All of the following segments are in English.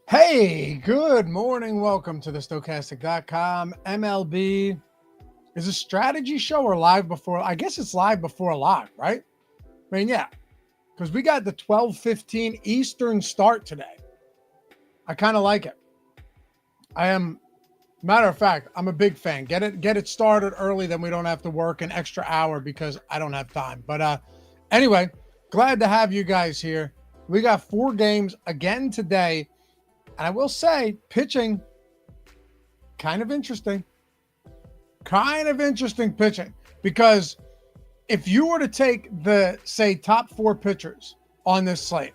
Hey, good morning. Welcome to the Stokastic MLB. Is a strategy show or live before? I guess it's live before live, right? I mean, yeah, because we got the 12:15 Eastern start today. I kind of like it. Matter of fact, I'm a big fan. Get it started early, then we don't have to work an extra hour because I don't have time. But anyway, glad to have you guys here. We got 4 games again today. And I will say, pitching, kind of interesting. Kind of interesting pitching. Because if you were to take the, say, top 4 pitchers on this slate,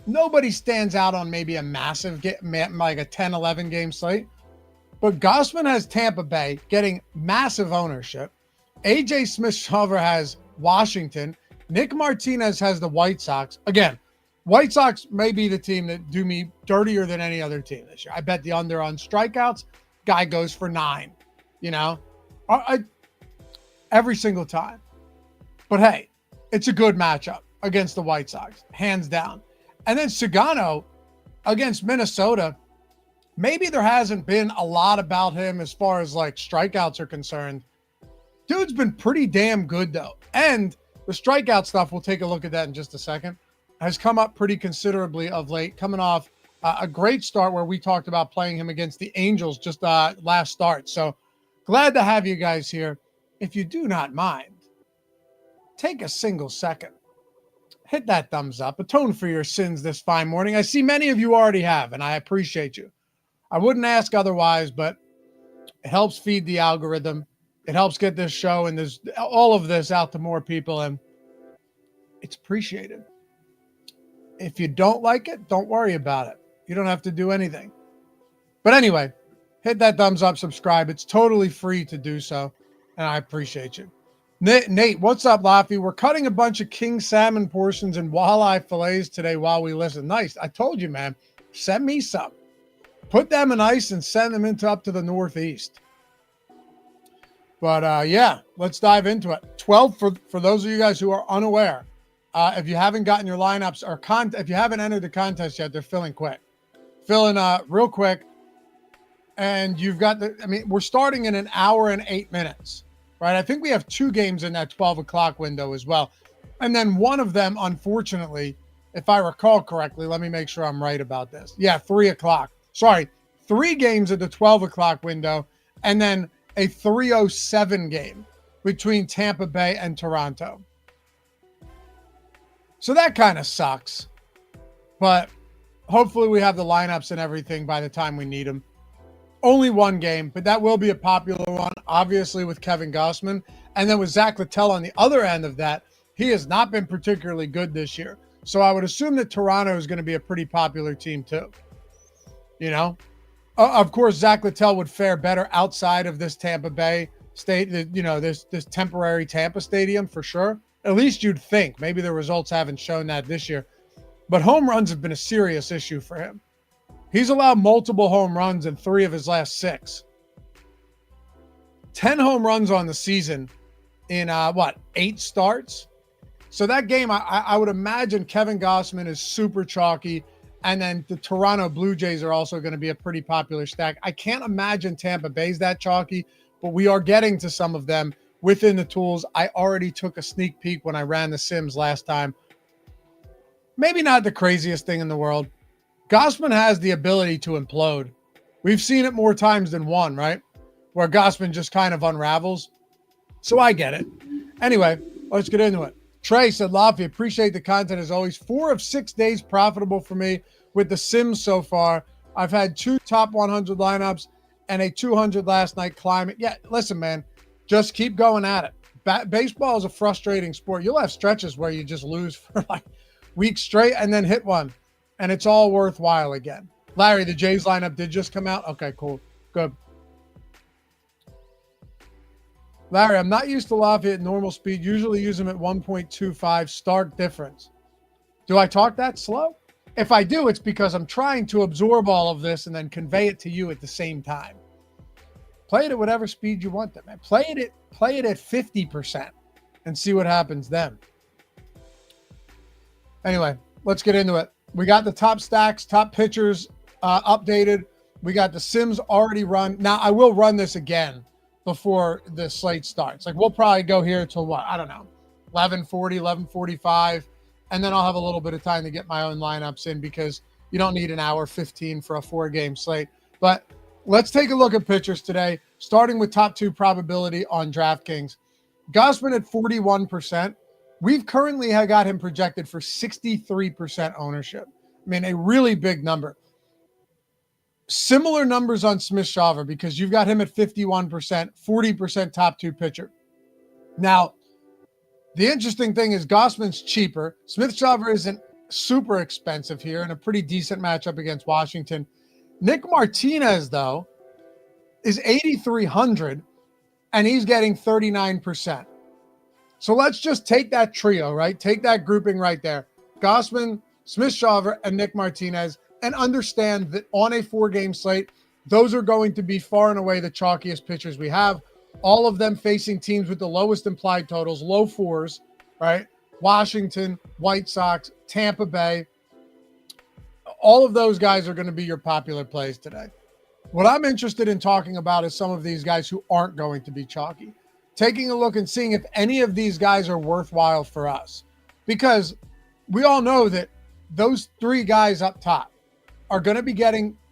nobody stands out on maybe a massive game, like a 10, 11 game slate. But Gausman has Tampa Bay getting massive ownership. AJ Smith-Shawver has Washington. Nick Martinez has the White Sox. Again, White Sox may be the team that do me dirtier than any other team this year. I bet the under on strikeouts. Guy goes for 9, every single time. But hey, it's a good matchup against the White Sox, hands down. And then Sugano against Minnesota. Maybe there hasn't been a lot about him as far as like strikeouts are concerned. Dude's been pretty damn good though. And the strikeout stuff, we'll take a look at that in just a second, has come up pretty considerably of late, coming off a great start where we talked about playing him against the Angels just last start. So glad to have you guys here. If you do not mind, take a single second, hit that thumbs up, atone for your sins this fine morning. I see many of you already have, and I appreciate you. I wouldn't ask otherwise, but it helps feed the algorithm. It helps get this show and all of this out to more people, and it's appreciated. If you don't like it, don't worry about it. You don't have to do anything. But anyway, hit that thumbs up, subscribe. It's totally free to do so, and I appreciate you. Nate, what's up, Laffy? We're cutting a bunch of king salmon portions and walleye fillets today while we listen. Nice. I told you, man. Send me some. Put them in ice and send them up to the Northeast. But yeah, let's dive into it. 12 for those of you guys who are unaware. If you haven't gotten your lineups or if you haven't entered the contest yet, they're filling quick. Filling real quick. And you've got we're starting in an hour and 8 minutes, right? I think we have 2 games in that 12 o'clock window as well. And then one of them, unfortunately, if I recall correctly, let me make sure I'm right about this. Yeah, 3 o'clock. Sorry, 3 games at the 12 o'clock window, and then a 3:07 game between Tampa Bay and Toronto. So that kind of sucks, but hopefully we have the lineups and everything by the time we need them. Only 1 game, but that will be a popular one, obviously, with Kevin Gausman. And then with Zach Littell on the other end of that, he has not been particularly good this year. So I would assume that Toronto is going to be a pretty popular team too. Of course, Zach Littell would fare better outside of this Tampa Bay state, this temporary Tampa stadium for sure. At least you'd think. Maybe the results haven't shown that this year. But home runs have been a serious issue for him. He's allowed multiple home runs in 3 of his last 6. 10 home runs on the season in, 8 starts? So that game, I would imagine Kevin Gausman is super chalky. And then the Toronto Blue Jays are also going to be a pretty popular stack. I can't imagine Tampa Bay's that chalky, but we are getting to some of them within the tools. I already took a sneak peek when I ran the Sims last time. Maybe not the craziest thing in the world. Gausman has the ability to implode. We've seen it more times than one, right? Where Gausman just kind of unravels. So I get it. Anyway, let's get into it. Trey said, Laffy, appreciate the content as always. 4 of 6 days profitable for me with the Sims so far. I've had 2 top 100 lineups and a 200 last night climate. Yeah, listen, man. Just keep going at it. Baseball is a frustrating sport. You'll have stretches where you just lose for like weeks straight and then hit one, and it's all worthwhile again. Larry, the Jays lineup did just come out. Okay, cool. Good. Larry, I'm not used to Laffy at normal speed. Usually use him at 1.25. Stark difference. Do I talk that slow? If I do, it's because I'm trying to absorb all of this and then convey it to you at the same time. Play it at whatever speed you want them, man. Play it at 50% and see what happens then. Anyway, let's get into it. We got the top stacks, top pitchers updated. We got the Sims already run. Now, I will run this again before the slate starts. Like, we'll probably go here till what? I don't know, 11:40, 11:45. And then I'll have a little bit of time to get my own lineups in because you don't need an hour 15 for a 4-game slate. But let's take a look at pitchers today, starting with top 2 probability on DraftKings. Gausman at 41%. We've currently got him projected for 63% ownership. I mean, a really big number. Similar numbers on Smith-Shawver because you've got him at 51%, 40% top 2 pitcher. Now, the interesting thing is Gausman's cheaper. Smith-Shawver isn't super expensive here and a pretty decent matchup against Washington. Nick Martinez, though, is 8,300, and he's getting 39%. So let's just take that trio, right? Take that grouping right there. Gausman, Smith-Shawver, and Nick Martinez, and understand that on a 4-game slate, those are going to be far and away the chalkiest pitchers we have. All of them facing teams with the lowest implied totals, low 4s, right? Washington, White Sox, Tampa Bay. All of those guys are going to be your popular plays today. What I'm interested in talking about is some of these guys who aren't going to be chalky. Taking a look and seeing if any of these guys are worthwhile for us. Because we all know that those 3 guys up top are going to be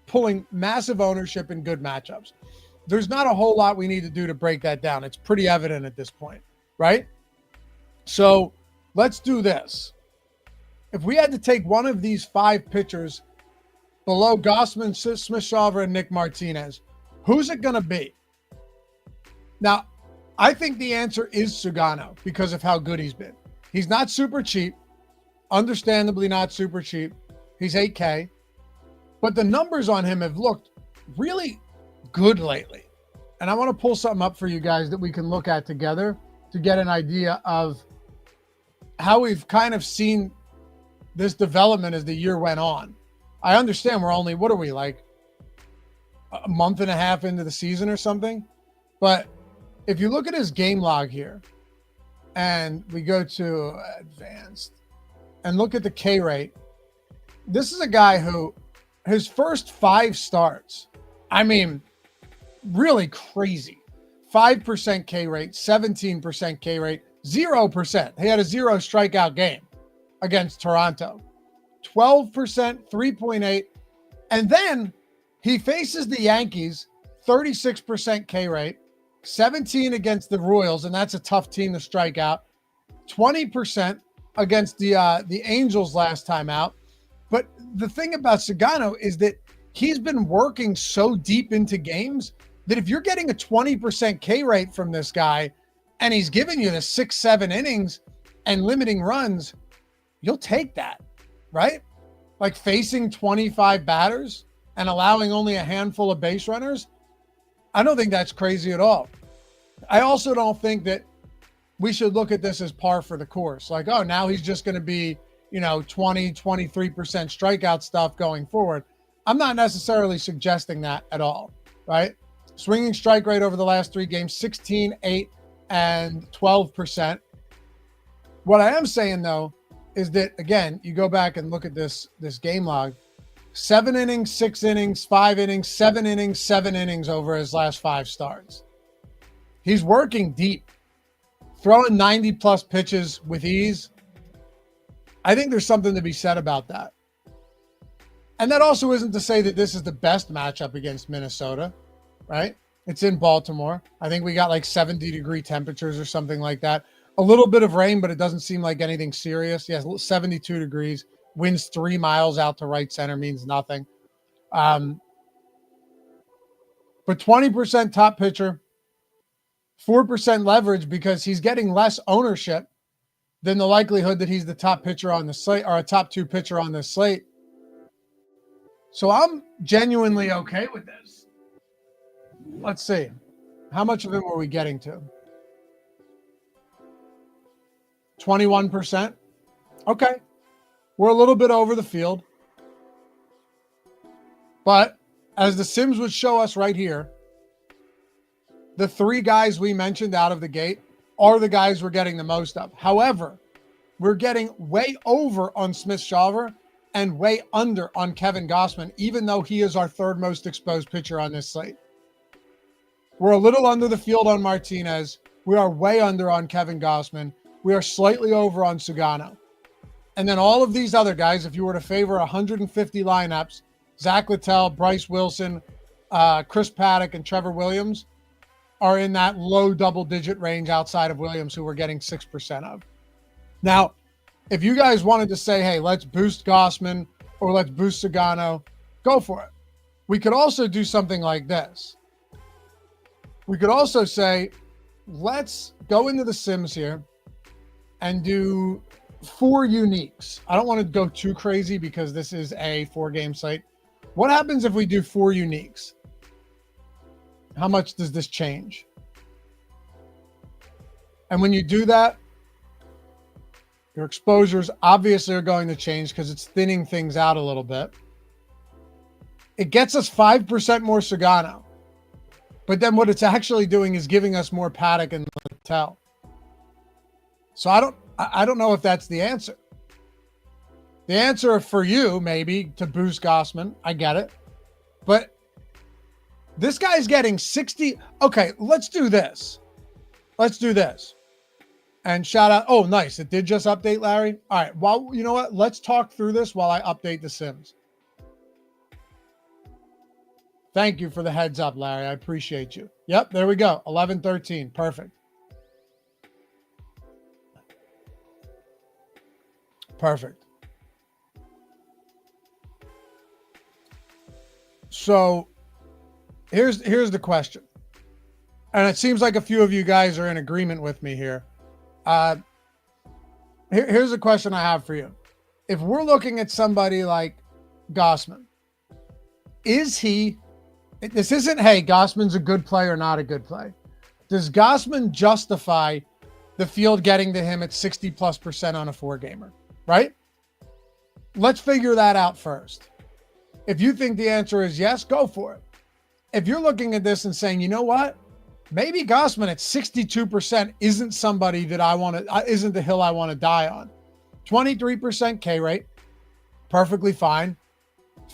pulling massive ownership in good matchups. There's not a whole lot we need to do to break that down. It's pretty evident at this point, right? So let's do this. If we had to take one of these 5 pitchers below Gausman, Smith-Shawver, and Nick Martinez, who's it going to be? Now, I think the answer is Sugano because of how good he's been. He's not super cheap, understandably not super cheap. He's 8K, but the numbers on him have looked really good lately. And I want to pull something up for you guys that we can look at together to get an idea of how we've kind of seen this development as the year went on. I understand we're only, what are we, like a month and a half into the season or something? But if you look at his game log here and we go to advanced and look at the K rate, this is a guy who his first 5 starts, I mean, really crazy. 5% K rate, 17% K rate, 0%. He had a 0 strikeout game against Toronto. 12%, 3.8. And then he faces the Yankees, 36% K rate, 17 against the Royals, and that's a tough team to strike out. 20% against the Angels last time out. But the thing about Sugano is that he's been working so deep into games that if you're getting a 20% K rate from this guy and he's giving you the 6-7 innings and limiting runs, you'll take that, right? Like facing 25 batters and allowing only a handful of base runners. I don't think that's crazy at all. I also don't think that we should look at this as par for the course. Like, oh, now he's just going to be, 20, 23% strikeout stuff going forward. I'm not necessarily suggesting that at all, right? Swinging strike rate over the last 3 games, 16, 8, and 12%. What I am saying, though, is that, again, you go back and look at this game log, 7 innings, 6 innings, 5 innings, 7 innings, 7 innings over his last 5 starts. He's working deep, throwing 90-plus pitches with ease. I think there's something to be said about that. And that also isn't to say that this is the best matchup against Minnesota, right? It's in Baltimore. I think we got like 70-degree temperatures or something like that. A little bit of rain, but it doesn't seem like anything serious. Yes, 72 degrees. Winds 3 miles out to right center means nothing. But 20% top pitcher, 4% leverage because he's getting less ownership than the likelihood that he's the top pitcher on the slate or a top 2 pitcher on this slate. So I'm genuinely okay with this. Let's see. How much of him were we getting to? 21%. Okay. We're a little bit over the field. But as the Sims would show us right here, the 3 guys we mentioned out of the gate are the guys we're getting the most of. However, we're getting way over on Smith-Shawver and way under on Kevin Gausman, even though he is our third most exposed pitcher on this slate. We're a little under the field on Martinez. We are way under on Kevin Gausman. We are slightly over on Sugano. And then all of these other guys, if you were to favor 150 lineups, Zach Littell, Bryce Wilson, Chris Paddock, and Trevor Williams are in that low double-digit range outside of Williams, who we're getting 6% of. Now, if you guys wanted to say, hey, let's boost Gausman or let's boost Sugano, go for it. We could also do something like this. We could also say, let's go into the Sims here and do 4 uniques. I don't want to go too crazy because this is a 4-game slate. What happens if we do 4 uniques? How much does this change? And when you do that, your exposures obviously are going to change because it's thinning things out a little bit. It gets us 5% more Sugano. But then what it's actually doing is giving us more Paddock and Littell. So I don't know if that's the answer. The answer for you, maybe, to boost Gausman, I get it. But this guy's getting 60. Okay, let's do this. Let's do this. And shout out. Oh, nice. It did just update, Larry. All right. Well, you know what? Let's talk through this while I update the Sims. Thank you for the heads up, Larry. I appreciate you. Yep, there we go. 11-13. Perfect. Perfect. So here's the question. And it seems like a few of you guys are in agreement with me here. Here's a question I have for you. If we're looking at somebody like Gausman, is he, this isn't, hey, Gausman's a good play or not a good play. Does Gausman justify the field getting to him at 60+% on a 4-gamer, right? Let's figure that out first. If you think the answer is yes, go for it. If you're looking at this and saying, you know what? Maybe Gausman at 62% isn't somebody that I want to, isn't the hill I want to die on. 23% K rate, perfectly fine.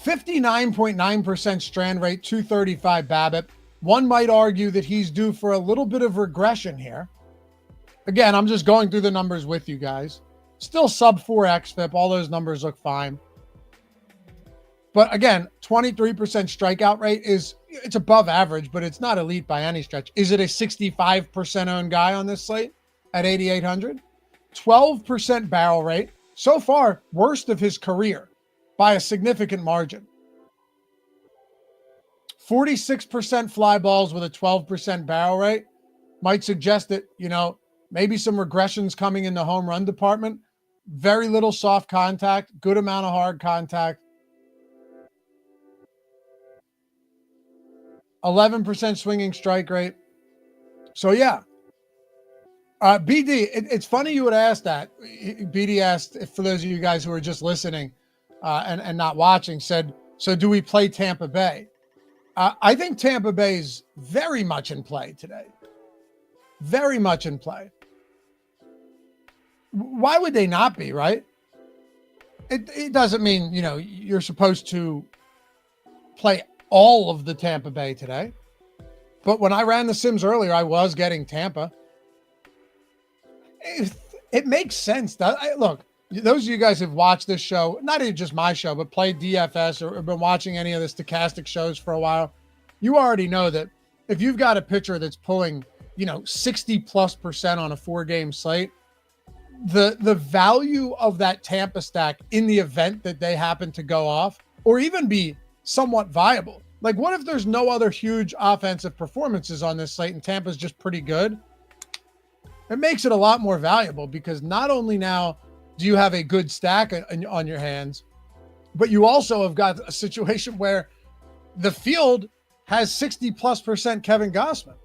59.9% strand rate, 235 BABIP. One might argue that he's due for a little bit of regression here. Again, I'm just going through the numbers with you guys. Still sub 4 xFIP. All those numbers look fine. But again, 23% strikeout rate it's above average, but it's not elite by any stretch. Is it a 65% owned guy on this slate at 8,800? 12% barrel rate. So far, worst of his career by a significant margin. 46% fly balls with a 12% barrel rate might suggest that, you know, maybe some regressions coming in the home run department. Very little soft contact, good amount of hard contact. 11% swinging strike rate. So yeah. BD, it's funny you would ask that. BD asked, for those of you guys who are just listening and not watching, said, so do we play Tampa Bay? I think Tampa Bay is very much in play today. Very much in play. Why would they not be, right? It doesn't mean, you know, you're supposed to play all of the Tampa Bay today. But when I ran the Sims earlier, I was getting Tampa. It makes sense. Look, those of you guys who've watched this show, not even just my show, but played DFS or been watching any of the Stokastic shows for a while, you already know that if you've got a pitcher that's pulling, you know, 60+% on a 4-game slate, the value of that Tampa stack in the event that they happen to go off or even be somewhat viable. Like, what if there's no other huge offensive performances on this slate and Tampa's just pretty good? It makes it a lot more valuable because not only now do you have a good stack on your hands, but you also have got a situation where the field has 60+% Kevin Gausman.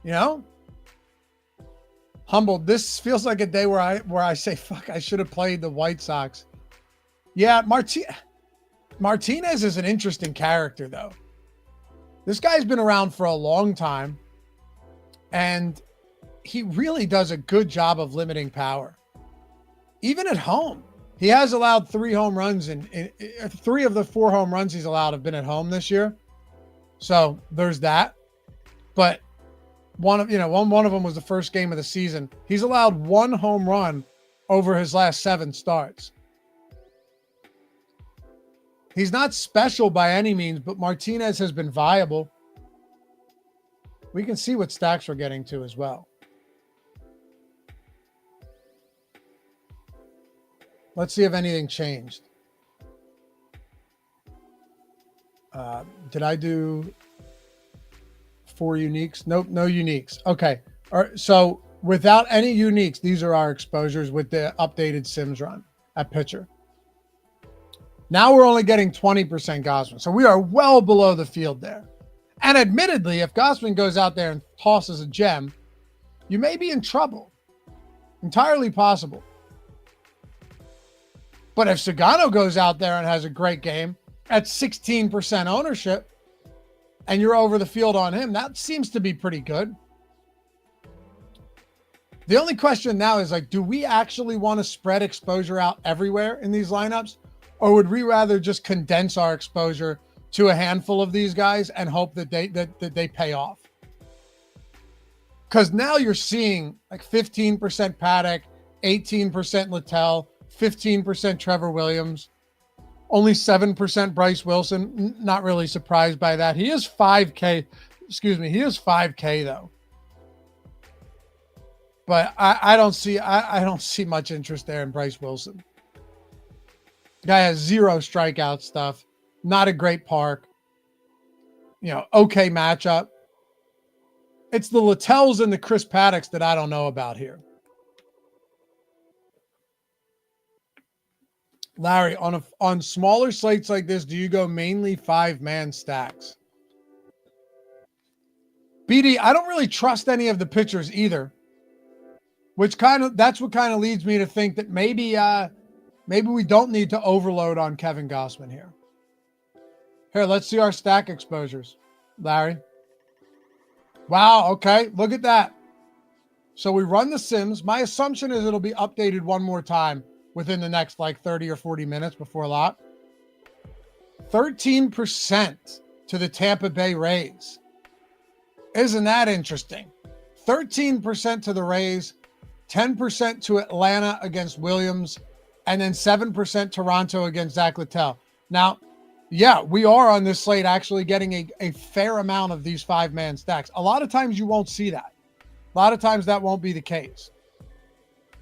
You know? Humbled. This feels like a day where I say, fuck, I should have played the White Sox. Yeah, Martinez is an interesting character, though. This guy's been around for a long time, and he really does a good job of limiting power. Even at home, He has allowed 3 home runs, and 3 of the 4 home runs he's allowed have been at home this year. So there's that. But one of them was the first game of the season. He's allowed 1 home run over his last 7 starts. He's not special by any means, but Martinez has been viable. We can see what stacks we're getting to as well. Let's see if anything changed. Did I do 4 uniques? Nope, no uniques. Okay. All right, so without any uniques, these are our exposures with the updated Sims run at pitcher. Now we're only getting 20% Gausman. So we are well below the field there. And admittedly, if Gausman goes out there and tosses a gem, you may be in trouble. Entirely possible. But if Sugano goes out there and has a great game at 16% ownership and you're over the field on him, that seems to be pretty good. The only question now is, like, do we actually want to spread exposure out everywhere in these lineups? Or would we rather just condense our exposure to a handful of these guys and hope that they pay off? Because now you're seeing like 15% Paddock, 18% Littell, 15% Trevor Williams, only 7% Bryce Wilson. Not really surprised by that. He is 5K. He is 5K though. But I don't see much interest there in Bryce Wilson. Guy has 0 strikeout stuff. Not a great park. Okay matchup. It's the Littells and the Chris Paddocks that I don't know about here. Larry, on smaller slates like this, do you go mainly 5-man stacks? BD, I don't really trust any of the pitchers either. That's what kind of leads me to think that maybe we don't need to overload on Kevin Gausman here. Here, let's see our stack exposures, Larry. Wow, okay, look at that. So we run the Sims. My assumption is it'll be updated one more time within the next 30 or 40 minutes before lock. 13% to the Tampa Bay Rays. Isn't that interesting? 13% to the Rays, 10% to Atlanta against Williams, and then 7% Toronto against Zach Littell. Now, yeah, we are on this slate actually getting a fair amount of these 5-man stacks. A lot of times you won't see that. A lot of times that won't be the case.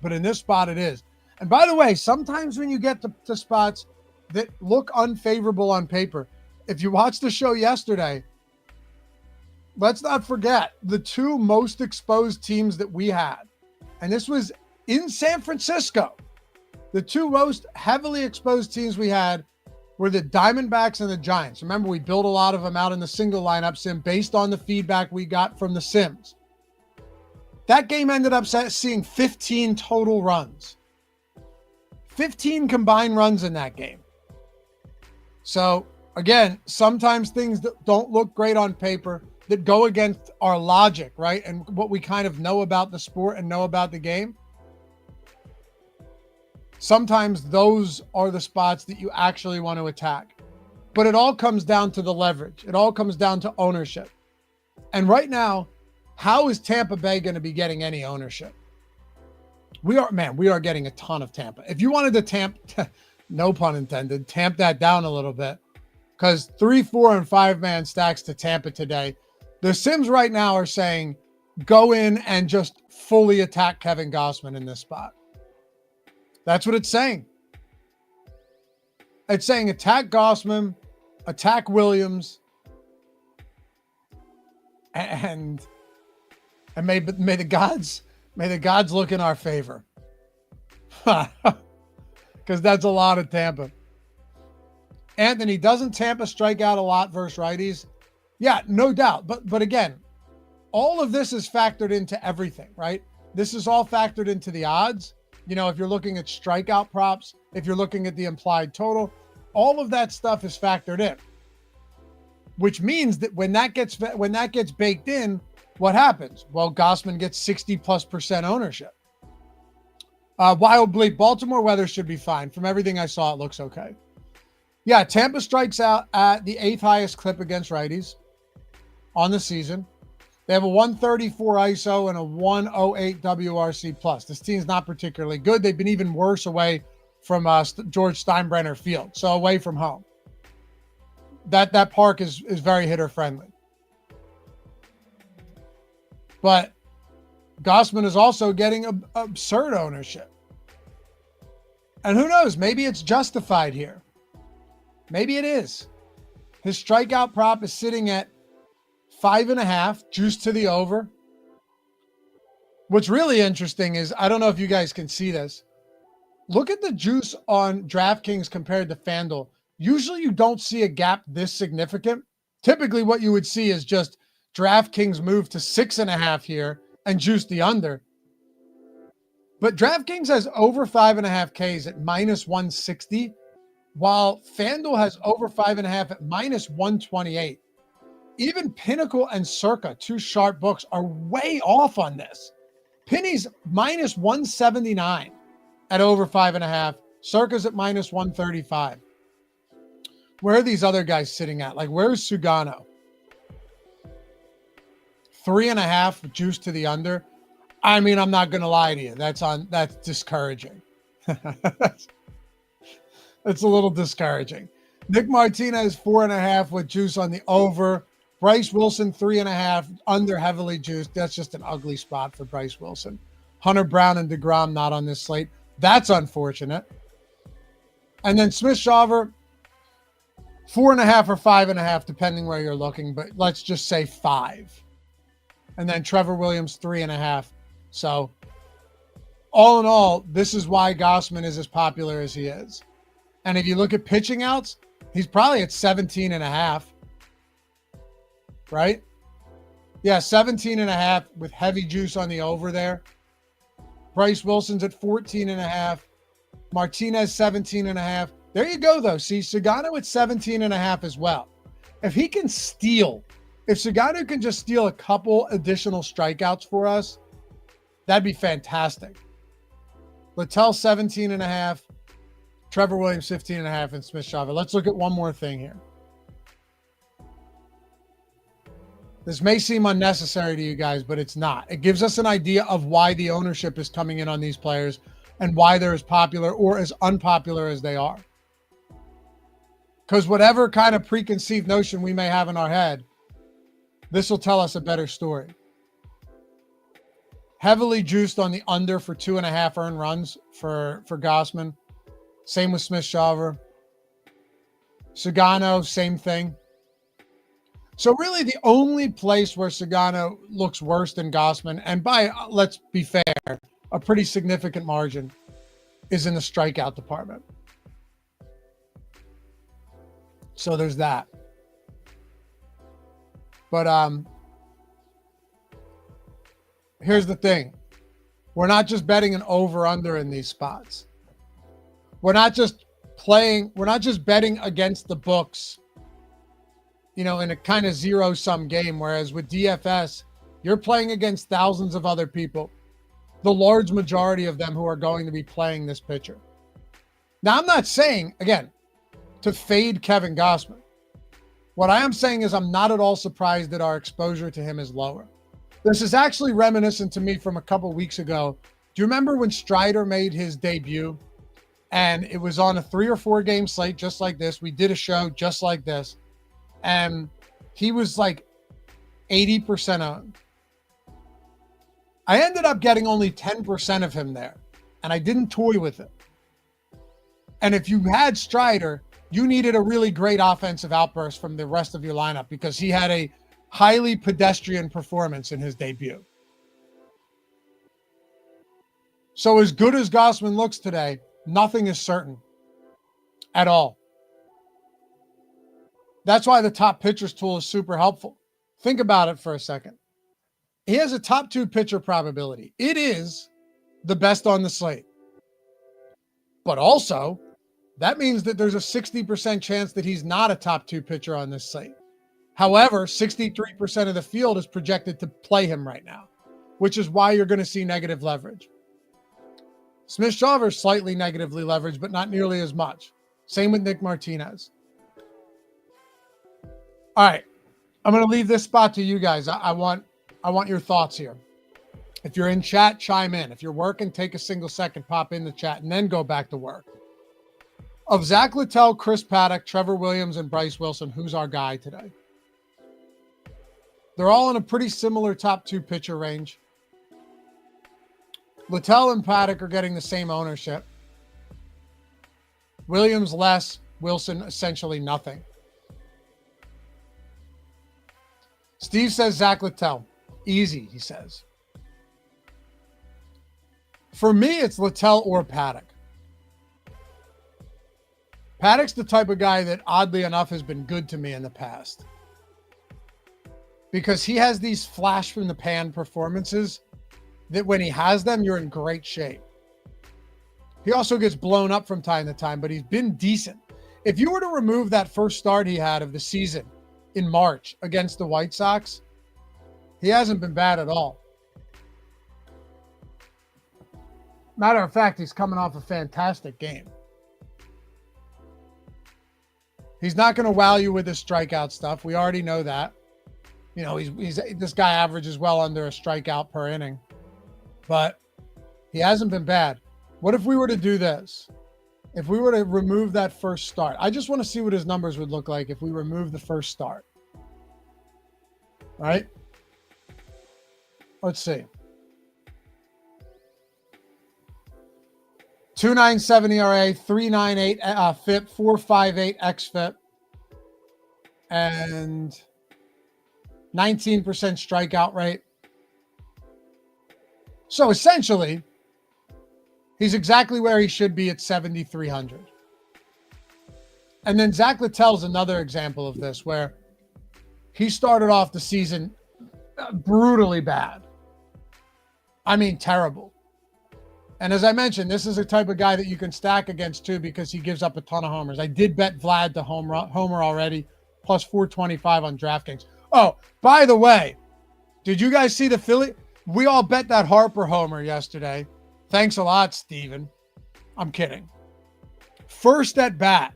But in this spot it is. And by the way, sometimes when you get to spots that look unfavorable on paper, if you watched the show yesterday, let's not forget the 2 most exposed teams that we had. And this was in San Francisco. The 2 most heavily exposed teams we had were the Diamondbacks and the Giants. Remember, we built a lot of them out in the single lineup sim based on the feedback we got from the Sims. That game ended up seeing 15 total runs. 15 combined runs in that game. So, again, sometimes things that don't look great on paper that go against our logic, right? And what we kind of know about the sport and know about the game. Sometimes those are the spots that you actually want to attack. But it all comes down to the leverage. It all comes down to ownership. And right now, how is Tampa Bay going to be getting any ownership? We are getting a ton of Tampa. If you wanted to no pun intended, tamp that down a little bit, because 3, 4, and 5-man stacks to Tampa today. The Sims right now are saying, go in and just fully attack Kevin Gausman in this spot. That's what it's saying. It's saying attack Gausman, attack Williams, and may the gods look in our favor. Because that's a lot of Tampa. Anthony, doesn't Tampa strike out a lot versus righties? Yeah, no doubt. But again, all of this is factored into everything, right? This is all factored into the odds. If you're looking at strikeout props, if you're looking at the implied total, all of that stuff is factored in. Which means that when that gets baked in, what happens? Well, Gausman gets 60+% ownership. Wild bleep. Baltimore weather should be fine. From everything I saw, it looks okay. Yeah, Tampa strikes out at the 8th highest clip against righties on the season. They have a 134 ISO and a 108 WRC plus. This team's not particularly good. They've been even worse away from George Steinbrenner Field, so away from home. That park is very hitter friendly. But Gausman is also getting absurd ownership. And who knows, maybe it's justified here. Maybe it is. His strikeout prop is sitting at 5.5, juice to the over. What's really interesting is, I don't know if you guys can see this. Look at the juice on DraftKings compared to FanDuel. Usually you don't see a gap this significant. Typically what you would see is just DraftKings move to 6.5 here and juice the under. But DraftKings has over 5.5 Ks at minus 160, while FanDuel has over 5.5 at minus 128. Even Pinnacle and Circa, two sharp books, are way off on this. Penny's minus 179 at over 5.5. Circa's at minus 135. Where are these other guys sitting at? Like, where's Sugano? 3.5 juice to the under. I mean, I'm not going to lie to you. That's discouraging. It's a little discouraging. Nick Martinez, 4.5 with juice on the over. Bryce Wilson, 3.5, under heavily juiced. That's just an ugly spot for Bryce Wilson. Hunter Brown and DeGrom not on this slate. That's unfortunate. And then Smith-Shawver, 4.5 or 5.5, depending where you're looking, but let's just say 5. And then Trevor Williams, 3.5. So all in all, this is why Gausman is as popular as he is. And if you look at pitching outs, he's probably at 17.5. Right? Yeah, 17.5 with heavy juice on the over there. Bryce Wilson's at 14.5. Martinez, 17.5. There you go, though. See, Sugano at 17.5 as well. If he can steal, if Sugano can just steal a couple additional strikeouts for us, that'd be fantastic. Littell, 17.5. Trevor Williams, 15.5, and Smith-Shawver. Let's look at one more thing here. This may seem unnecessary to you guys, but it's not. It gives us an idea of why the ownership is coming in on these players and why they're as popular or as unpopular as they are. Because whatever kind of preconceived notion we may have in our head, this will tell us a better story. Heavily juiced on the under for 2.5 earned runs for Gausman. Same with Smith-Shawver. Sugano, same thing. So really the only place where Sugano looks worse than Gausman, and by, let's be fair, a pretty significant margin, is in the strikeout department. So there's that. But here's the thing. We're not just betting an over-under in these spots. We're not just betting against the books, you know, in a kind of zero-sum game, whereas with DFS, you're playing against thousands of other people, the large majority of them who are going to be playing this pitcher. Now, I'm not saying, again, to fade Kevin Gausman. What I am saying is I'm not at all surprised that our exposure to him is lower. This is actually reminiscent to me from a couple weeks ago. Do you remember when Strider made his debut? And it was on a 3 or 4 game slate just like this. We did a show just like this. And he was like 80% owned. I ended up getting only 10% of him there. And I didn't toy with it. And if you had Strider, you needed a really great offensive outburst from the rest of your lineup because he had a highly pedestrian performance in his debut. So as good as Gausman looks today, nothing is certain at all. That's why the top pitchers tool is super helpful. Think about it for a second. He has a top 2 pitcher probability. It is the best on the slate. But also, that means that there's a 60% chance that he's not a top 2 pitcher on this slate. However, 63% of the field is projected to play him right now, which is why you're going to see negative leverage. Smith-Shawver is slightly negatively leveraged, but not nearly as much. Same with Nick Martinez. All right. I'm going to leave this spot to you guys. I want your thoughts here. If you're in chat, chime in. If you're working, take a single second, pop in the chat, and then go back to work. Of Zach Littell, Chris Paddock, Trevor Williams, and Bryce Wilson, who's our guy today? They're all in a pretty similar top 2 pitcher range. Littell and Paddock are getting the same ownership. Williams less, Wilson essentially nothing. Steve says Zach Littell. Easy, he says. For me, it's Littell or Paddock. Paddock's the type of guy that, oddly enough, has been good to me in the past. Because he has these flash from the pan performances that when he has them, you're in great shape. He also gets blown up from time to time, but he's been decent. If you were to remove that first start he had of the season in March against the White Sox, he hasn't been bad at all. Matter of fact, he's coming off a fantastic game. He's not going to wow you with his strikeout stuff. We already know that. You know, this guy averages well under a strikeout per inning. But he hasn't been bad. What if we were to do this? If we were to remove that first start, I just want to see what his numbers would look like if we remove the first start. All right? Let's see. 2.97 ERA, 3.98 FIP, 4.58 xFIP, and 19% strikeout rate. So essentially, he's exactly where he should be at 7,300. And then Zach Littell's another example of this, where he started off the season brutally bad. I mean, terrible. And as I mentioned, this is a type of guy that you can stack against too, because he gives up a ton of homers. I did bet Vlad to homer already, plus 425 on DraftKings. Oh, by the way, did you guys see the Philly? We all bet that Harper homer yesterday. Thanks a lot, Steven. I'm kidding. First at bat.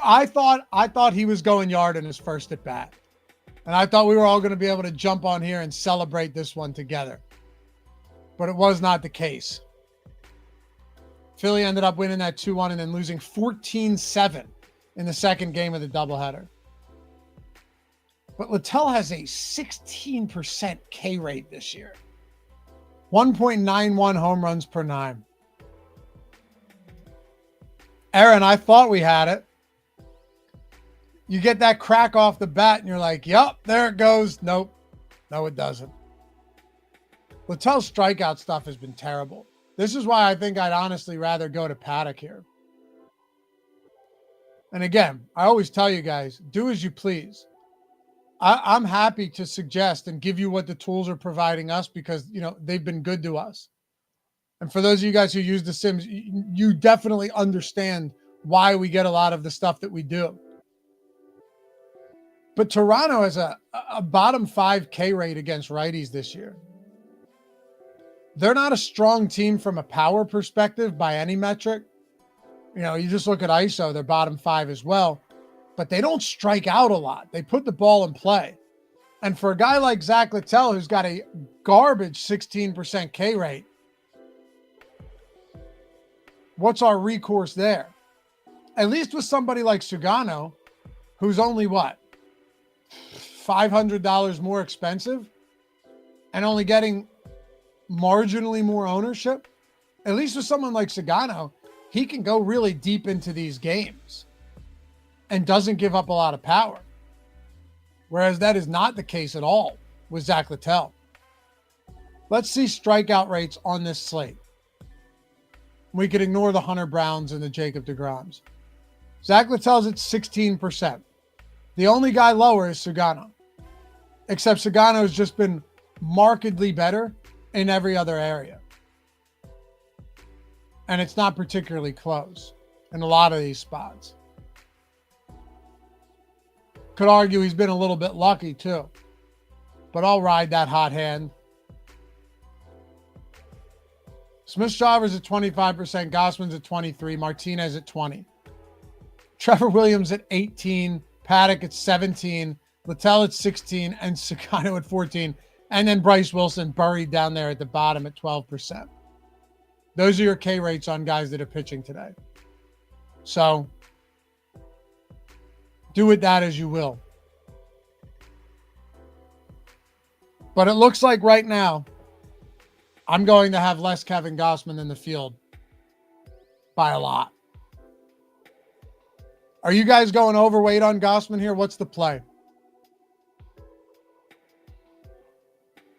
I thought he was going yard in his first at bat. And I thought we were all going to be able to jump on here and celebrate this one together. But it was not the case. Philly ended up winning that 2-1 and then losing 14-7 in the second game of the doubleheader. But Littell has a 16% K rate this year. 1.91 home runs per 9. Aaron, I thought we had it. You get that crack off the bat and you're like, yep, there it goes. Nope. No, it doesn't. Littell's strikeout stuff has been terrible. This is why I think I'd honestly rather go to Paddock here. And again, I always tell you guys, do as you please. I'm happy to suggest and give you what the tools are providing us because, you know, they've been good to us. And for those of you guys who use the Sims, you definitely understand why we get a lot of the stuff that we do. But Toronto has a bottom 5 K rate against righties this year. They're not a strong team from a power perspective by any metric. You know, you just look at ISO, they're bottom 5 as well. But they don't strike out a lot. They put the ball in play. And for a guy like Zach Littell, who's got a garbage 16% K rate, what's our recourse there? At least with somebody like Sugano, who's only what? $500 more expensive and only getting marginally more ownership. At least with someone like Sugano, he can go really deep into these games and doesn't give up a lot of power. Whereas that is not the case at all with Zach Littell. Let's see strikeout rates on this slate. We could ignore the Hunter Browns and the Jacob deGroms. Zach Littell's at 16%. The only guy lower is Sugano. Except Sugano has just been markedly better in every other area. And it's not particularly close in a lot of these spots. Could argue he's been a little bit lucky too. But I'll ride that hot hand. Smith-Shawver's at 25%, Gausman's at 23%, Martinez at 20%. Trevor Williams at 18%, Paddock at 17%, Littell at 16%, and Sugano at 14%. And then Bryce Wilson buried down there at the bottom at 12%. Those are your K rates on guys that are pitching today. So do with that as you will. But it looks like right now, I'm going to have less Kevin Gausman in the field by a lot. Are you guys going overweight on Gausman here? What's the play?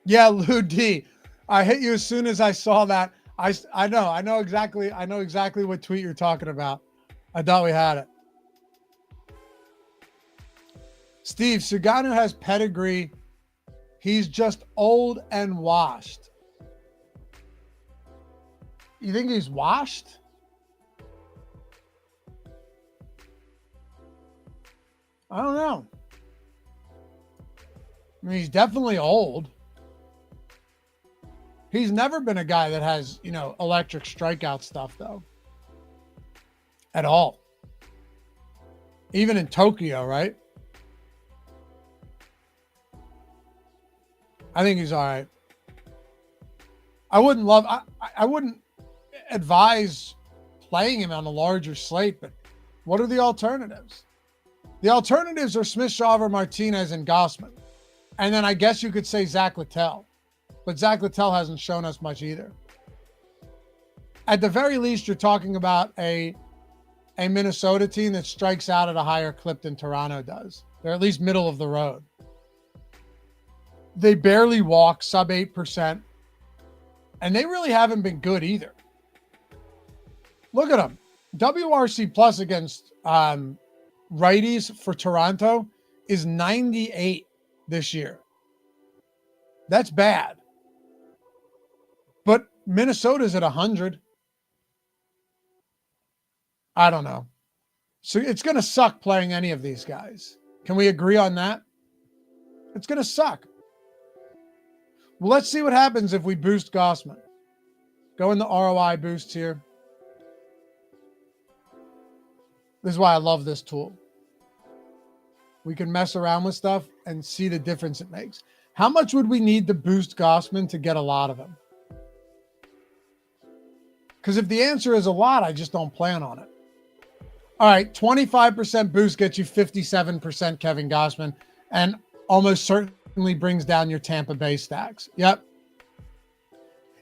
Yeah, Lou D. I hit you as soon as I saw that. I know exactly what tweet you're talking about. I thought we had it. Steve, Sugano has pedigree. He's just old and washed. You think he's washed? I don't know. I mean, he's definitely old. He's never been a guy that has, electric strikeout stuff, though. At all. Even in Tokyo, right? I think he's all right. I wouldn't advise playing him on a larger slate, but what are the alternatives? The alternatives are Smith-Shawver, Martinez, and Gausman. And then I guess you could say Zach Littell. But Zach Littell hasn't shown us much either. At the very least, you're talking about a Minnesota team that strikes out at a higher clip than Toronto does. They're at least middle of the road. They barely walk, sub 8%. And they really haven't been good either. Look at them. WRC plus against righties for Toronto is 98 this year. That's bad. But Minnesota's at 100. I don't know. So it's going to suck playing any of these guys. Can we agree on that? It's going to suck. Well, let's see what happens if we boost Gausman. Go in the ROI boost here. This is why I love this tool. We can mess around with stuff and see the difference it makes. How much would we need to boost Gausman to get a lot of him? Because if the answer is a lot, I just don't plan on it. All right, 25% boost gets you 57% Kevin Gausman and almost certainly brings down your Tampa Bay stacks. Yep.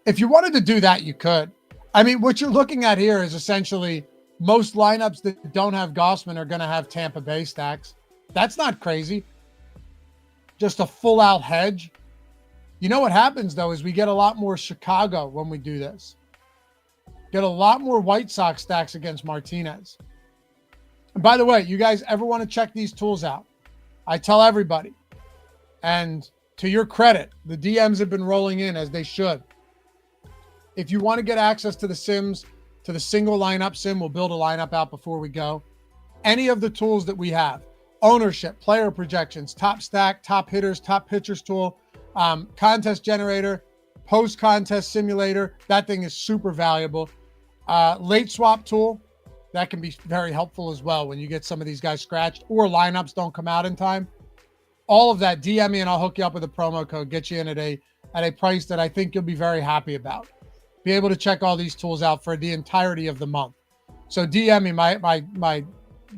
If you wanted to do that, you could. I mean, what you're looking at here is essentially most lineups that don't have Gausman are going to have Tampa Bay stacks. That's not crazy. Just a full-out hedge. You know what happens, though, is we get a lot more Chicago when we do this. Get a lot more White Sox stacks against Martinez. And by the way, you guys ever want to check these tools out? I tell everybody. And to your credit, the DMs have been rolling in as they should. If you want to get access to the sims, to the single lineup sim, we'll build a lineup out before we go. Any of the tools that we have, ownership, player projections, top stack, top hitters, top pitchers tool, contest generator, post-contest simulator. That thing is super valuable. Late swap tool, that can be very helpful as well when you get some of these guys scratched or lineups don't come out in time. All of that, DM me and I'll hook you up with a promo code, get you in at a price that I think you'll be very happy about. Be able to check all these tools out for the entirety of the month. So DM me, my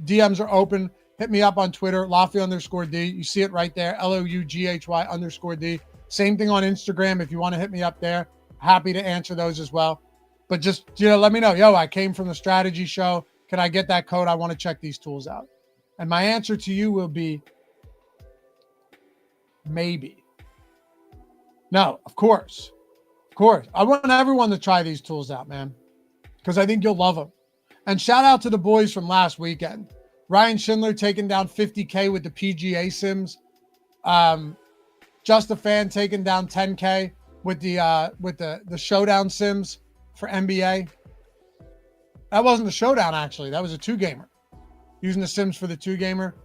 DMs are open. Hit me up on Twitter, Lofty_D. You see it right there, LOUGHY_D. Same thing on Instagram. If you want to hit me up there, happy to answer those as well. But just, let me know. Yo, I came from the strategy show. Can I get that code? I want to check these tools out. And my answer to you will be maybe. No, of course. Of course. I want everyone to try these tools out, man, because I think you'll love them. And shout out to the boys from last weekend. Ryan Schindler taking down 50K with the PGA sims. Just a Fan taking down 10K with the showdown sims for NBA. That wasn't the showdown, actually. That was a 2-gamer. Using the sims for the 2-gamer.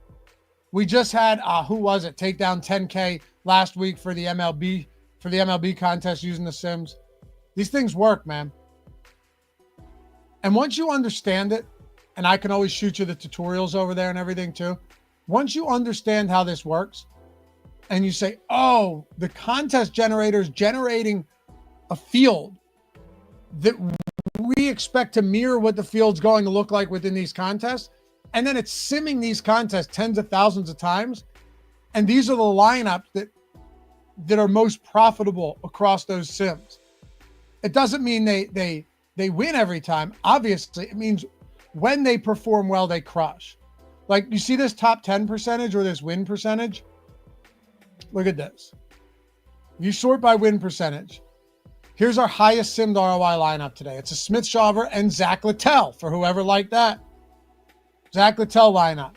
We just had who was it? Take down 10K last week for the MLB contest using the sims. These things work, man. And once you understand it, and I can always shoot you the tutorials over there and everything too. Once you understand how this works and you say, oh, the contest generator is generating a field that we expect to mirror what the field's going to look like within these contests. And then it's simming these contests tens of thousands of times. And these are the lineups that are most profitable across those sims. It doesn't mean they win every time. Obviously, it means when they perform well, they crush. Like, you see this top 10 percentage or this win percentage? Look at this. You sort by win percentage. Here's our highest simmed ROI lineup today. It's a Smith Shawver and Zach Littell, for whoever liked that. Zach Littell lineup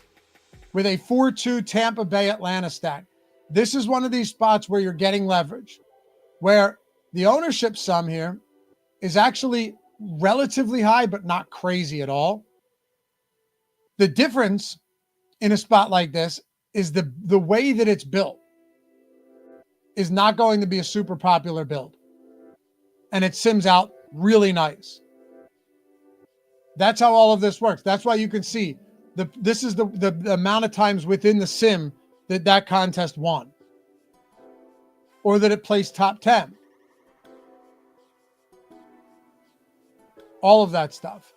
with a 4-2 Tampa Bay Atlanta stack. This is one of these spots where you're getting leverage, where the ownership sum here is actually relatively high, but not crazy at all. The difference in a spot like this is the way that it's built is not going to be a super popular build. And it sims out really nice. That's how all of this works. That's why you can see this is the amount of times within the sim that contest won, or that it placed top 10. All of that stuff.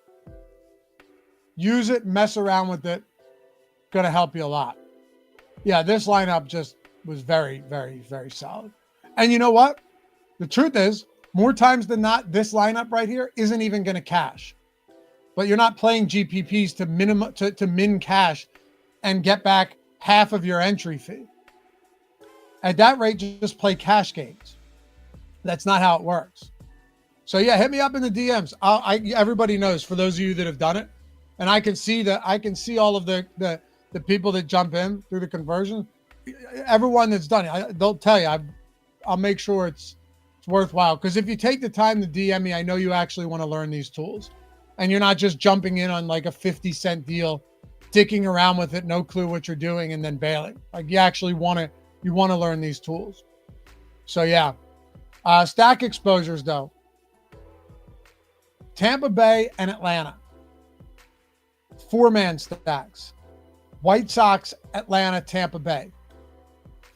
Use it, mess around with it. Going to help you a lot. Yeah, this lineup just was very, very, very solid. And you know what? The truth is, more times than not, this lineup right here isn't even going to cash. But you're not playing GPPs to min cash and get back half of your entry fee. At that rate, just play cash games. That's not how it works. So yeah, hit me up in the DMs. Everybody knows, for those of you that have done it, and I can see all of the people that jump in through the conversion. Everyone that's done it, they'll tell you. I'll make sure it's worthwhile, because if you take the time to DM me, I know you actually want to learn these tools, and you're not just jumping in on like a 50-cent deal, dicking around with it, no clue what you're doing, and then bailing. Like, you actually want to learn these tools. So yeah, stack exposures though. Tampa Bay and Atlanta, 4-man stacks. White Sox, Atlanta, Tampa Bay,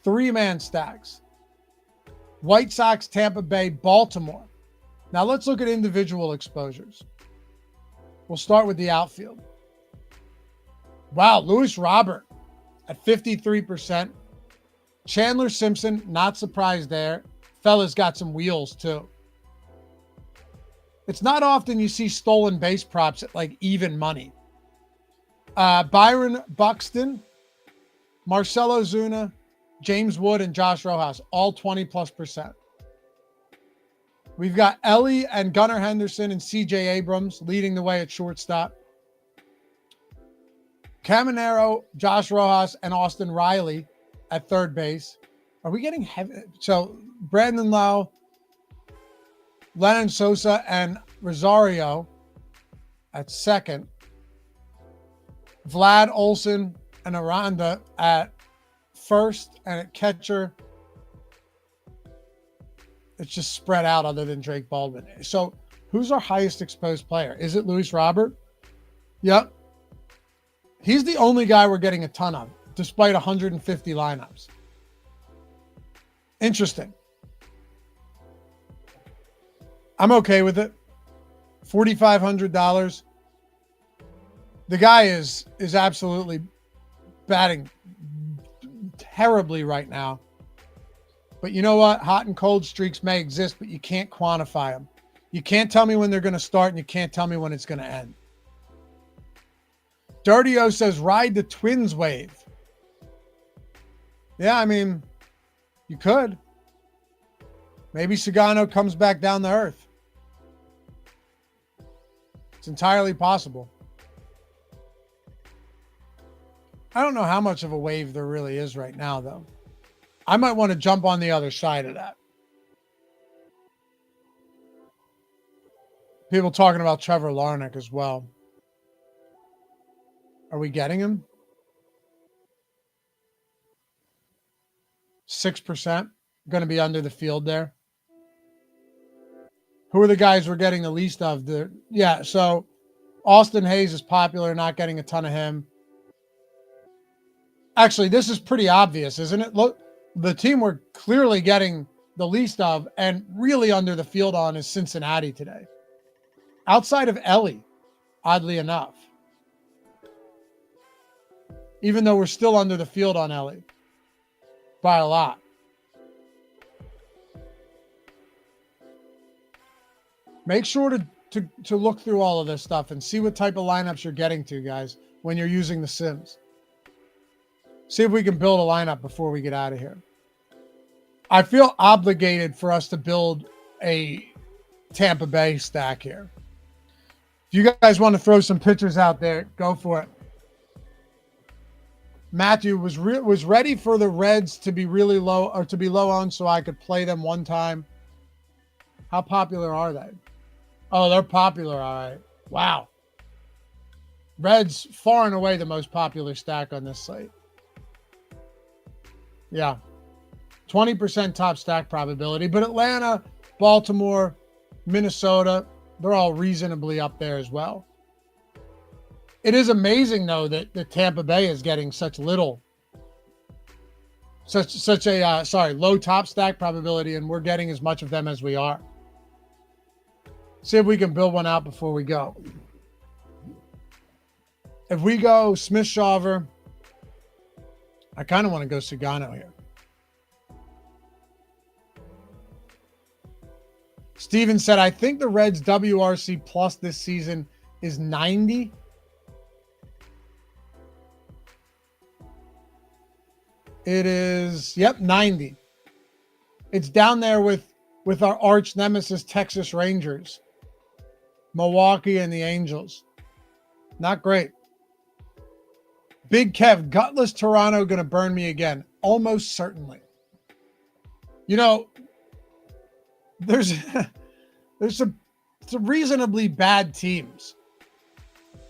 3-man stacks. White Sox, Tampa Bay, Baltimore. Now let's look at individual exposures. We'll start with the outfield. Wow, Luis Robert at 53%. Chandler Simpson, not surprised there. Fella's got some wheels too. It's not often you see stolen base props at like even money. Byron Buxton, Marcelo Zuna, James Wood, and Josh Rojas, all 20+%. We've got Ellie and Gunnar Henderson and CJ Abrams leading the way at shortstop. Caminero, Josh Rojas, and Austin Riley at third base. Are we getting heavy? So Brandon Lowe, Lennon Sosa, and Rosario at second. Vlad Olson and Aranda at first, and at catcher, it's just spread out other than Drake Baldwin. So who's our highest exposed player? Is it Luis Robert? Yep. He's the only guy we're getting a ton of, despite 150 lineups. Interesting. I'm okay with it. $4,500. The guy is absolutely batting terribly right now. But you know what? Hot and cold streaks may exist, but you can't quantify them. You can't tell me when they're going to start, and you can't tell me when it's going to end. Dirty O says, ride the Twins wave. Yeah, I mean, you could. Maybe Sugano comes back down to earth. It's entirely possible. I don't know how much of a wave there really is right now, though. I might want to jump on the other side of that. People talking about Trevor Larnach as well. Are we getting him? 6%. Going to be under the field there. Who are the guys we're getting the least of? Yeah, so Austin Hayes is popular, not getting a ton of him. Actually, this is pretty obvious, isn't it? Look, the team we're clearly getting the least of and really under the field on is Cincinnati today. Outside of Ellie, oddly enough. Even though we're still under the field on Ellie by a lot. Make sure to look through all of this stuff and see what type of lineups you're getting to, guys, when you're using the Sims. See if we can build a lineup before we get out of here. I feel obligated for us to build a Tampa Bay stack here. If you guys want to throw some pitchers out there, go for it. Matthew was ready for the Reds to be really low or to be low on so I could play them one time. How popular are they? Oh, they're popular. All right. Wow. Reds far and away the most popular stack on this slate. Yeah. 20% top stack probability, but Atlanta, Baltimore, Minnesota, they're all reasonably up there as well. It is amazing, though, that Tampa Bay is getting such low top stack probability, and we're getting as much of them as we are. See if we can build one out before we go. If we go Smith-Shawver, I kind of want to go Sugano here. Steven said, I think the Reds WRC plus this season is 90. It is, 90. It's down there with our arch nemesis, Texas Rangers, Milwaukee, and the Angels. Not great. Big Kev, gutless Toronto going to burn me again. Almost certainly. You know, there's some reasonably bad teams,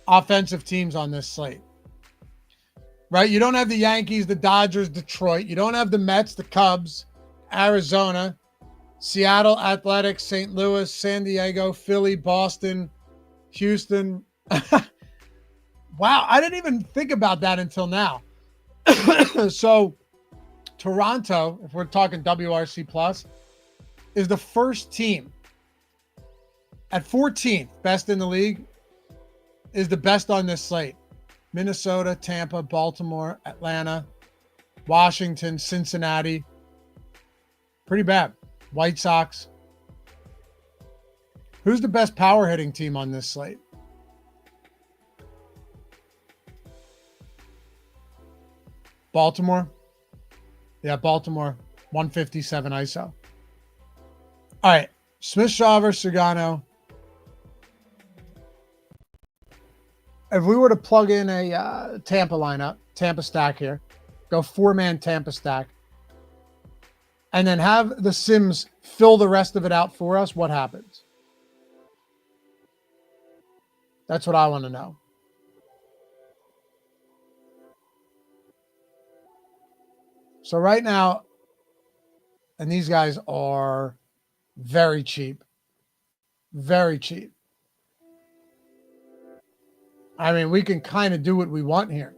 offensive teams on this slate. Right? You don't have the Yankees, the Dodgers, Detroit. You don't have the Mets, the Cubs, Arizona, Seattle, Athletics, St. Louis, San Diego, Philly, Boston, Houston. Wow, I didn't even think about that until now. So Toronto, if we're talking WRC plus, is the first team at 14th, best in the league, is the best on this slate. Minnesota, Tampa, Baltimore, Atlanta, Washington, Cincinnati. Pretty bad. White Sox. Who's the best power hitting team on this slate? Baltimore. Yeah, Baltimore. 157 ISO. All right. Smith-Shawver, Sugano. If we were to plug in a Tampa lineup, Tampa stack here, go 4-man Tampa stack, and then have the Sims fill the rest of it out for us, what happens? That's what I want to know. So right now, and these guys are very cheap. Very cheap. I mean, we can kind of do what we want here.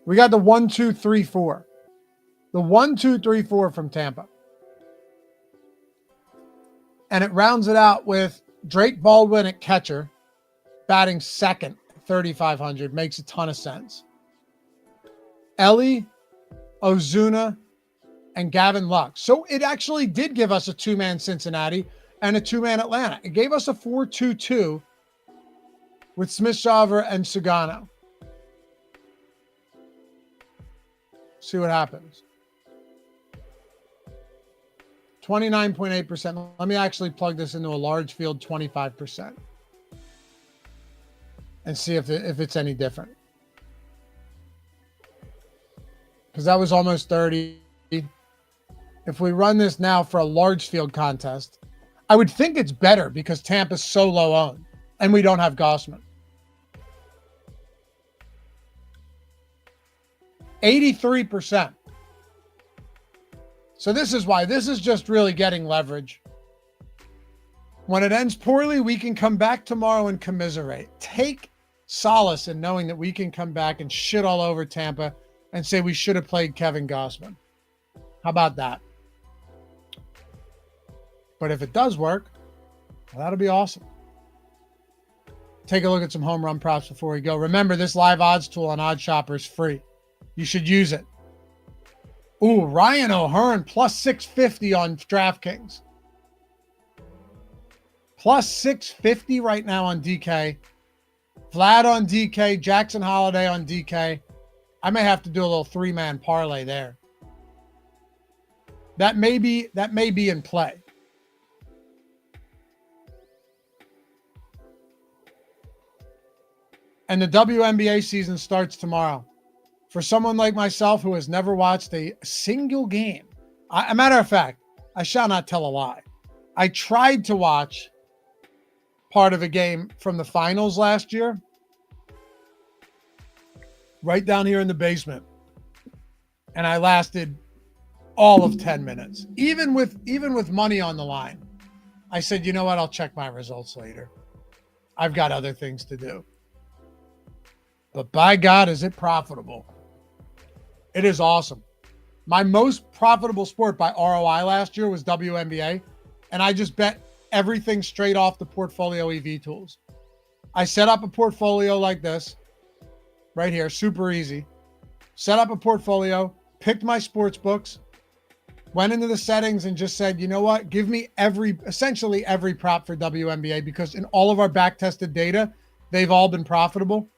We got the 1, 2, 3, 4. The 1, 2, 3, 4 from Tampa. And it rounds it out with Drake Baldwin at catcher, batting second, 3,500. Makes a ton of sense. Ellie, Ozuna, and Gavin Lux. So it actually did give us a 2-man Cincinnati and a 2-man Atlanta. It gave us a 4-2-2 with Smith-Shawver and Sugano. See what happens. 29.8%. Let me actually plug this into a large field, 25%. And see if it's any different. Because that was almost 30. If we run this now for a large field contest, I would think it's better because Tampa's so low owned and we don't have Gausman. 83%. So this is why. This is just really getting leverage. When it ends poorly, we can come back tomorrow and commiserate. Take solace in knowing that we can come back and shit all over Tampa and say we should have played Kevin Gausman. How about that? But if it does work, well, that'll be awesome. Take a look at some home run props before we go. Remember, this live odds tool on OddsShopper is free. You should use it. Ooh, Ryan O'Hearn plus 650 on DraftKings. Plus 650 right now on DK. Vlad on DK. Jackson Holiday on DK. I may have to do a little three-man parlay there. That may be in play. And the WNBA season starts tomorrow. For someone like myself who has never watched a single game, a matter of fact, I shall not tell a lie. I tried to watch part of a game from the finals last year, right down here in the basement. And I lasted all of 10 minutes. Even with money on the line. I said, you know what? I'll check my results later. I've got other things to do. But by God, is it profitable. It is awesome. My most profitable sport by ROI last year was WNBA. And I just bet everything straight off the Portfolio EV tools. I set up a portfolio like this right here, super easy. Set up a portfolio, picked my sports books, went into the settings and just said, you know what? Give me essentially every prop for WNBA, because in all of our back-tested data, they've all been profitable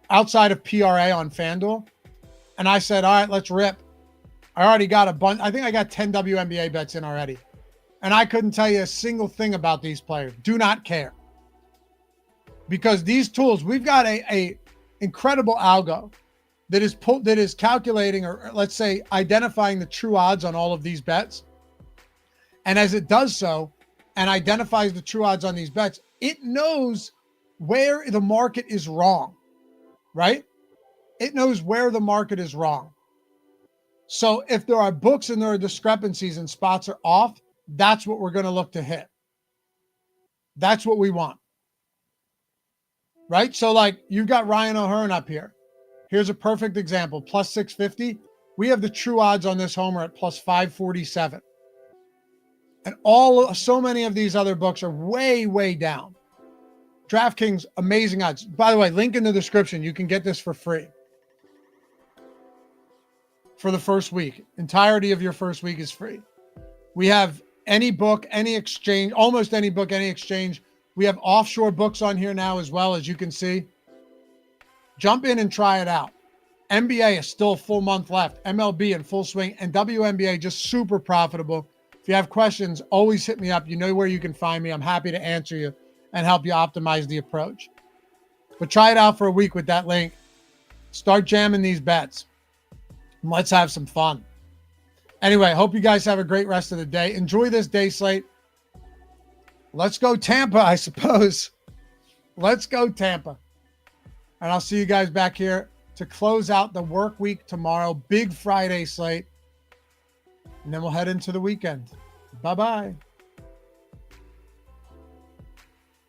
outside of PRA on FanDuel. And I said, all right, let's rip. I already got a bunch. I think I got 10 WNBA bets in already. And I couldn't tell you a single thing about these players. Do not care. Because these tools, we've got a incredible algo that is calculating, or let's say identifying the true odds on all of these bets. And as it does so and identifies the true odds on these bets, it knows where the market is wrong, right? It knows where the market is wrong. So if there are books and there are discrepancies and spots are off, that's what we're going to look to hit. That's what we want. Right? So like you've got Ryan O'Hearn up here. Here's a perfect example. Plus 650. We have the true odds on this homer at plus 547. And so many of these other books are way, way down. DraftKings, amazing odds. By the way, link in the description. You can get this for free. For the first week. Entirety of your first week is free. We have any book, any exchange, almost any book, any exchange. We have offshore books on here now as well, as you can see. Jump in and try it out. NBA is still a full month left. MLB in full swing, and WNBA just super profitable. If you have questions, always hit me up. You know where you can find me. I'm happy to answer you and help you optimize the approach. But try it out for a week with that link. Start jamming these bets. And let's have some fun. Anyway, hope you guys have a great rest of the day. Enjoy this day slate. Let's go Tampa, I suppose. Let's go Tampa. And I'll see you guys back here to close out the work week tomorrow. Big Friday slate. And then we'll head into the weekend. Bye-bye.